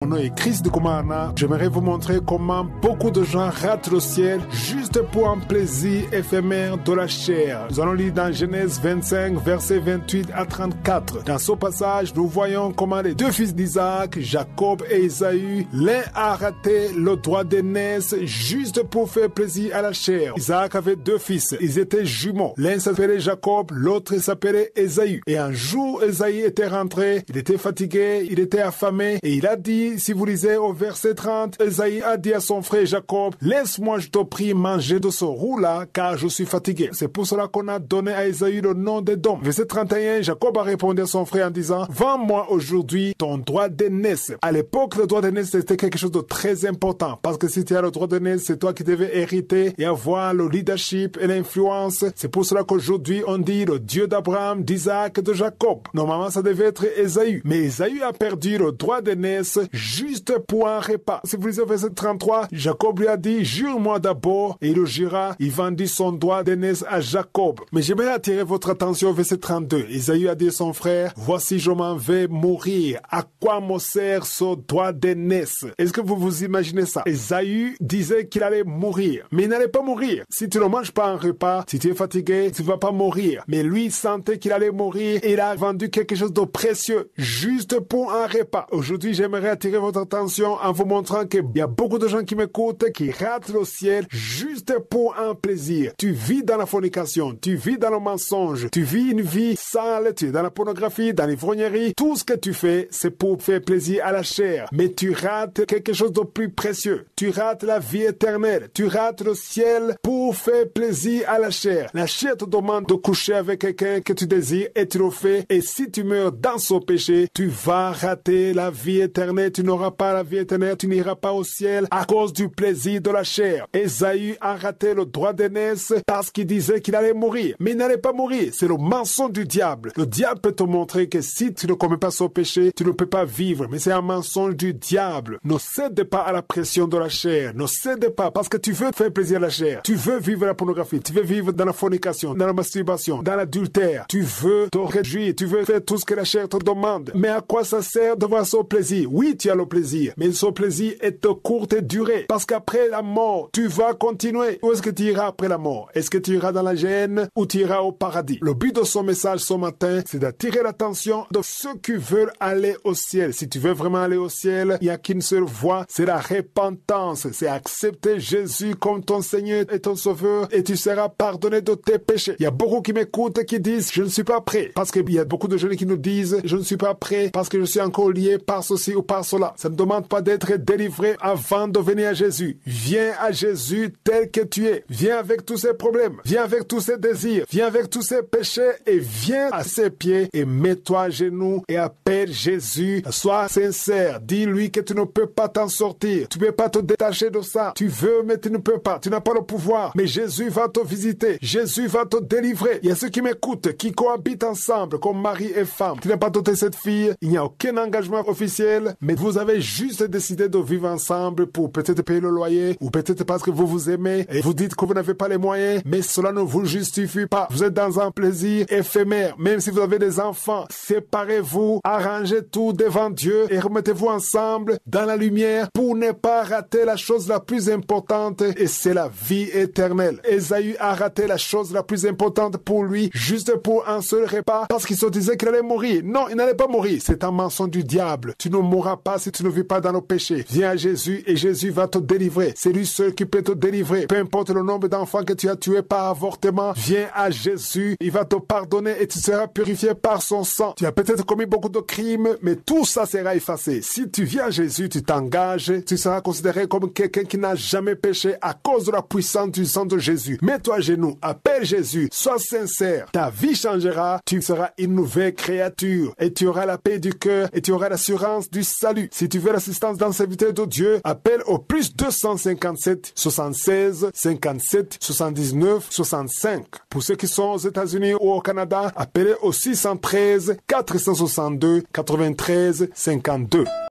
Mon nom est Chris de Komarna. J'aimerais vous montrer comment beaucoup de gens ratent le ciel juste pour un plaisir éphémère de la chair. Nous allons lire dans Genèse 25, versets 28 à 34. Dans ce passage, nous voyons comment les deux fils d'Isaac, Jacob et Ésaü, l'un a raté le droit d'aînesse juste pour faire plaisir à la chair. Isaac avait deux fils. Ils étaient jumeaux. L'un s'appelait Jacob, l'autre s'appelait Ésaü. Et un jour, Ésaü était rentré. Il était fatigué, il était affamé et il a dit, si vous lisez au verset 30, Ésaü a dit à son frère Jacob, laisse-moi, je te prie, manger de ce roux-là, car je suis fatigué. C'est pour cela qu'on a donné à Ésaü le nom d'Édom. Verset 31, Jacob a répondu à son frère en disant, vends-moi aujourd'hui ton droit d'aînesse. À l'époque, le droit d'aînesse, c'était quelque chose de très important, parce que si tu as le droit d'aînesse, c'est toi qui devais hériter et avoir le leadership et l'influence. C'est pour cela qu'aujourd'hui, on dit le Dieu d'Abraham, d'Isaac et de Jacob. Normalement, ça devait être Ésaü. Mais Ésaü a perdu le droit d'aînesse juste pour un repas. Si vous lisez verset 33, Jacob lui a dit, jure-moi d'abord, et il le jura, il vendit son droit d'aînesse à Jacob. Mais j'aimerais attirer votre attention au verset 32. Ésaü a dit à son frère, voici je m'en vais mourir. À quoi me sert ce droit d'aînesse? Est-ce que vous vous imaginez ça? Ésaü disait qu'il allait mourir, mais il n'allait pas mourir. Si tu ne manges pas un repas, si tu es fatigué, tu ne vas pas mourir. Mais lui sentait qu'il allait mourir et il a vendu quelque chose de précieux juste pour un repas. Aujourd'hui, j'aimerais attirer votre attention en vous montrant qu'il y a beaucoup de gens qui m'écoutent, qui ratent le ciel juste pour un plaisir. Tu vis dans la fornication, tu vis dans le mensonge, tu vis une vie sale, tu es dans la pornographie, dans l'ivrognerie. Tout ce que tu fais, c'est pour faire plaisir à la chair. Mais tu rates quelque chose de plus précieux. Tu rates la vie éternelle. Tu rates le ciel pour faire plaisir à la chair. La chair te demande de coucher avec quelqu'un que tu désires et tu le fais. Et si tu meurs dans ce péché, tu vas rater la vie éternelle. Tu n'auras pas la vie éternelle, tu n'iras pas au ciel à cause du plaisir de la chair. Ésaü a raté le droit d'aînesse parce qu'il disait qu'il allait mourir. Mais il n'allait pas mourir. C'est le mensonge du diable. Le diable peut te montrer que si tu ne commets pas ce péché, tu ne peux pas vivre. Mais c'est un mensonge du diable. Ne cède pas à la pression de la chair. Ne cède pas parce que tu veux faire plaisir à la chair. Tu veux vivre la pornographie. Tu veux vivre dans la fornication, dans la masturbation, dans l'adultère. Tu veux te réjouir. Tu veux faire tout ce que la chair te demande. Mais à quoi ça sert d'avoir ce plaisir? Oui, tu as le plaisir, mais ce plaisir est de courte durée, parce qu'après la mort, tu vas continuer. Où est-ce que tu iras après la mort? Est-ce que tu iras dans la gêne ou tu iras au paradis? Le but de son message ce matin, c'est d'attirer l'attention de ceux qui veulent aller au ciel. Si tu veux vraiment aller au ciel, il n'y a qu'une seule voie, c'est la repentance, c'est accepter Jésus comme ton Seigneur et ton Sauveur et tu seras pardonné de tes péchés. Il y a beaucoup qui m'écoutent qui disent, je ne suis pas prêt, parce qu'il y a beaucoup de jeunes qui nous disent, je ne suis pas prêt parce que je suis encore lié par ceci ou par cela. Ça ne demande pas d'être délivré avant de venir à Jésus. Viens à Jésus tel que tu es. Viens avec tous ces problèmes. Viens avec tous ces désirs. Viens avec tous ces péchés et viens à ses pieds et mets-toi à genoux et appelle Jésus. Sois sincère. Dis-lui que tu ne peux pas t'en sortir. Tu ne peux pas te détacher de ça. Tu veux, mais tu ne peux pas. Tu n'as pas le pouvoir. Mais Jésus va te visiter. Jésus va te délivrer. Il y a ceux qui m'écoutent, qui cohabitent ensemble comme mari et femme. Tu n'as pas doté cette fille. Il n'y a aucun engagement officiel, mais vous avez juste décidé de vivre ensemble pour peut-être payer le loyer ou peut-être parce que vous vous aimez et vous dites que vous n'avez pas les moyens, mais cela ne vous justifie pas. Vous êtes dans un plaisir éphémère. Même si vous avez des enfants, séparez-vous, arrangez tout devant Dieu et remettez-vous ensemble dans la lumière pour ne pas rater la chose la plus importante et c'est la vie éternelle. Ésaü a raté la chose la plus importante pour lui juste pour un seul repas parce qu'il se disait qu'il allait mourir. Non, il n'allait pas mourir. C'est un mensonge du diable. Tu ne mourras pas si tu ne vis pas dans le péché. Viens à Jésus et Jésus va te délivrer. C'est lui seul qui peut te délivrer. Peu importe le nombre d'enfants que tu as tués par avortement, viens à Jésus. Il va te pardonner et tu seras purifié par son sang. Tu as peut-être commis beaucoup de crimes, mais tout ça sera effacé. Si tu viens à Jésus, tu t'engages, tu seras considéré comme quelqu'un qui n'a jamais péché à cause de la puissance du sang de Jésus. Mets-toi à genoux, appelle Jésus, sois sincère. Ta vie changera, tu seras une nouvelle créature et tu auras la paix du cœur et tu auras l'assurance du salut. Si tu veux l'assistance d'un serviteur de Dieu, appelle au plus 257 76 57 79 65. Pour ceux qui sont aux États-Unis ou au Canada, appelez au 613 462 93 52.